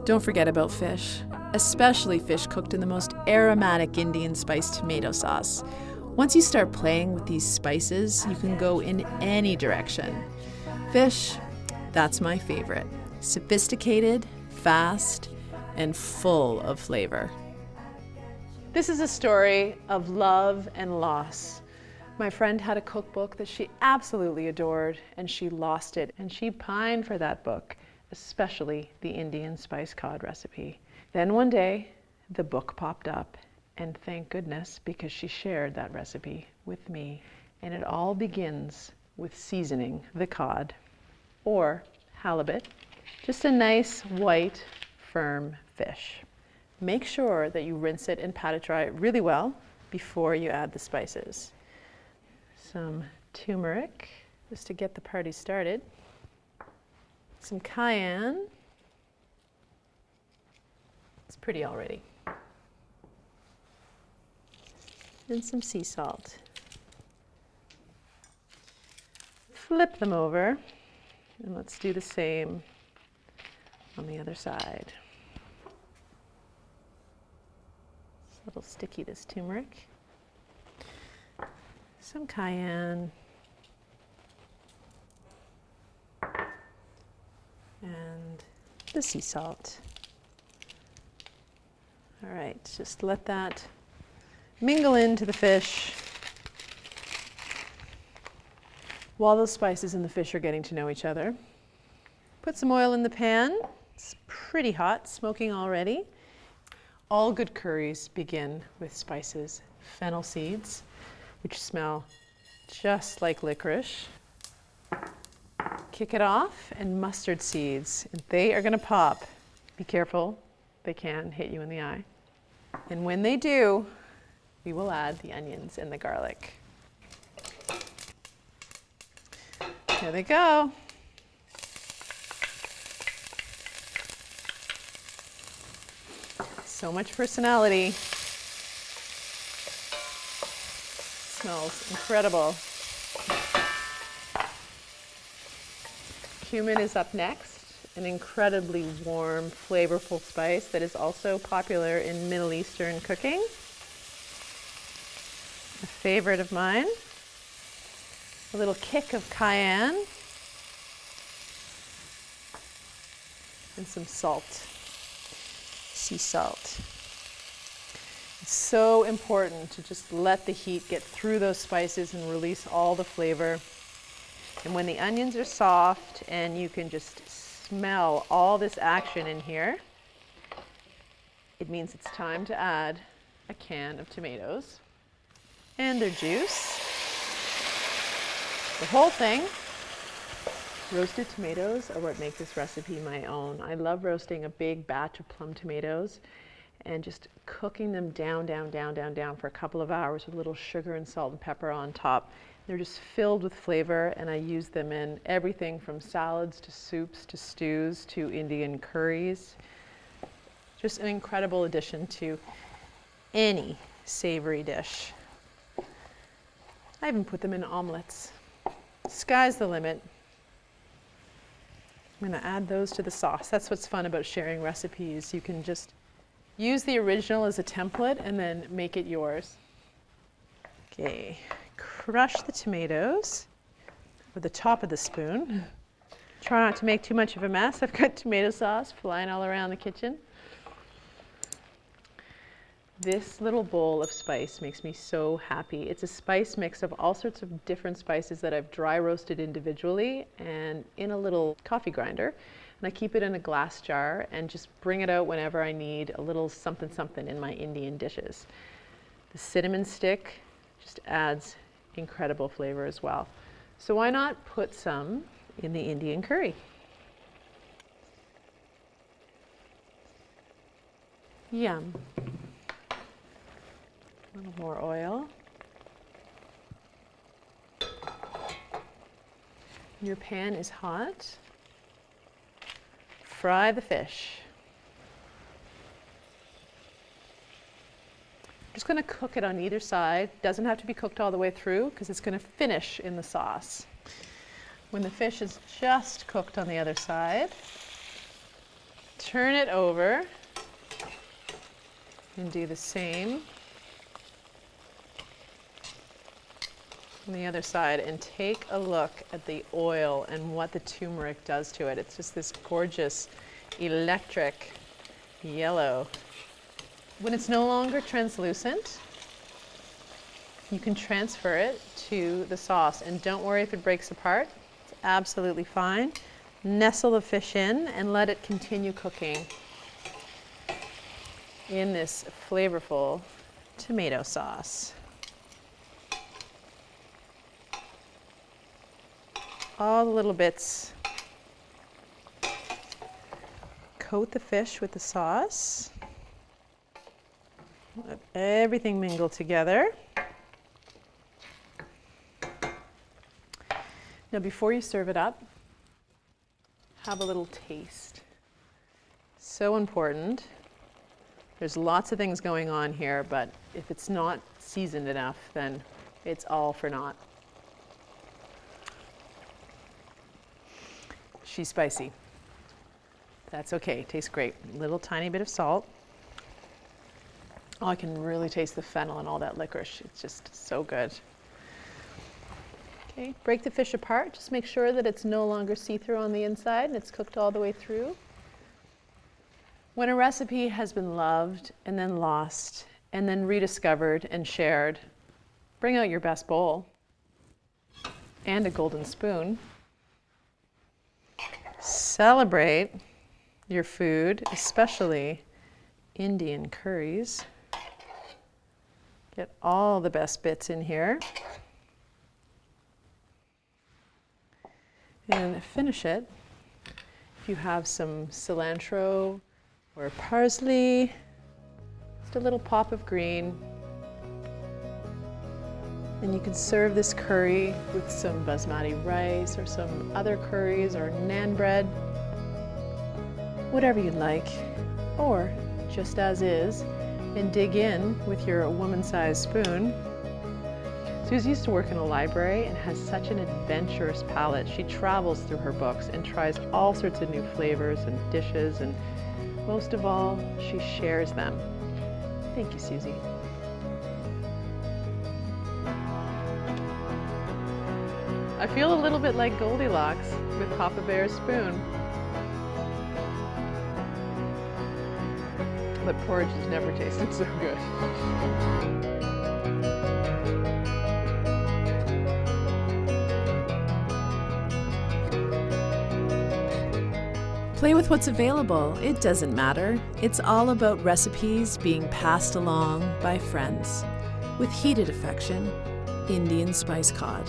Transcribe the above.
Don't forget about fish, especially fish cooked in the most aromatic Indian spiced tomato sauce. Once you start playing with these spices, you can go in any direction. Fish, that's my favorite. Sophisticated, fast, and full of flavor. This is a story of love and loss. My friend had a cookbook that she absolutely adored, and she lost it, and she pined for that book, especially the Indian spice cod recipe. Then one day, the book popped up, and thank goodness, because she shared that recipe with me. And it all begins with seasoning the cod, or halibut, just a nice, white, firm fish. Make sure that you rinse it and pat it dry really well before you add the spices. Some turmeric, just to get the party started. Some cayenne. It's pretty already. And some sea salt. Flip them over, and let's do the same on the other side. It's a little sticky, this turmeric. Some cayenne. And the sea salt. All right, just let that mingle into the fish while those spices and the fish are getting to know each other. Put some oil in the pan. It's pretty hot, smoking already. All good curries begin with spices. Fennel seeds, which smell just like licorice. Kick it off, and mustard seeds. They are going to pop. Be careful, they can hit you in the eye. And when they do, we will add the onions and the garlic. There they go. So much personality. Smells incredible. Cumin is up next, an incredibly warm, flavorful spice that is also popular in Middle Eastern cooking. A favorite of mine. A little kick of cayenne. And some salt, sea salt. It's so important to just let the heat get through those spices and release all the flavor. And when the onions are soft and you can just smell all this action in here, it means it's time to add a can of tomatoes and their juice. The whole thing. Roasted tomatoes are what make this recipe my own. I love roasting a big batch of plum tomatoes and just cooking them down for a couple of hours with a little sugar and salt and pepper on top. They're just filled with flavor, and I use them in everything from salads to soups to stews to Indian curries. Just an incredible addition to any savory dish. I even put them in omelets. Sky's the limit. I'm going to add those to the sauce. That's what's fun about sharing recipes. You can just use the original as a template and then make it yours. Okay, crush the tomatoes with the top of the spoon. Try not to make too much of a mess. I've got tomato sauce flying all around the kitchen. This little bowl of spice makes me so happy. It's a spice mix of all sorts of different spices that I've dry roasted individually and in a little coffee grinder. And I keep it in a glass jar and just bring it out whenever I need a little something something in my Indian dishes. The cinnamon stick just adds incredible flavor as well. So why not put some in the Indian curry? Yum. A little more oil. Your pan is hot. Fry the fish. Just going to cook it on either side. Doesn't have to be cooked all the way through because it's going to finish in the sauce. When the fish is just cooked on the other side, Turn it over and do the same on the other side, and take a look at the oil and what the turmeric does to it. It's just this gorgeous electric yellow. When it's no longer translucent, you can transfer it to the sauce, and don't worry if it breaks apart. It's absolutely fine. Nestle the fish in and let it continue cooking in this flavorful tomato sauce. All the little bits. Coat the fish with the sauce. Let everything mingle together. Now, before you serve it up, have a little taste. So important. There's lots of things going on here, but if it's not seasoned enough, then it's all for naught. She's spicy. That's okay, tastes great. Little tiny bit of salt. Oh, I can really taste the fennel and all that licorice. It's just so good. Okay, break the fish apart. Just make sure that it's no longer see-through on the inside and it's cooked all the way through. When a recipe has been loved and then lost and then rediscovered and shared, bring out your best bowl and a golden spoon. Celebrate your food, especially Indian curries. Get all the best bits in here. And finish it. If you have some cilantro or parsley, just a little pop of green. And you can serve this curry with some basmati rice or some other curries or naan bread, whatever you'd like, or just as is, and dig in with your woman-sized spoon. Susie used to work in a library and has such an adventurous palate. She travels through her books and tries all sorts of new flavors and dishes, and most of all, she shares them. Thank you, Susie. I feel a little bit like Goldilocks with Papa Bear's spoon. But porridge has never tasted so good. Play with what's available. It doesn't matter. It's all about recipes being passed along by friends. With heated affection, Indian Spice Cod.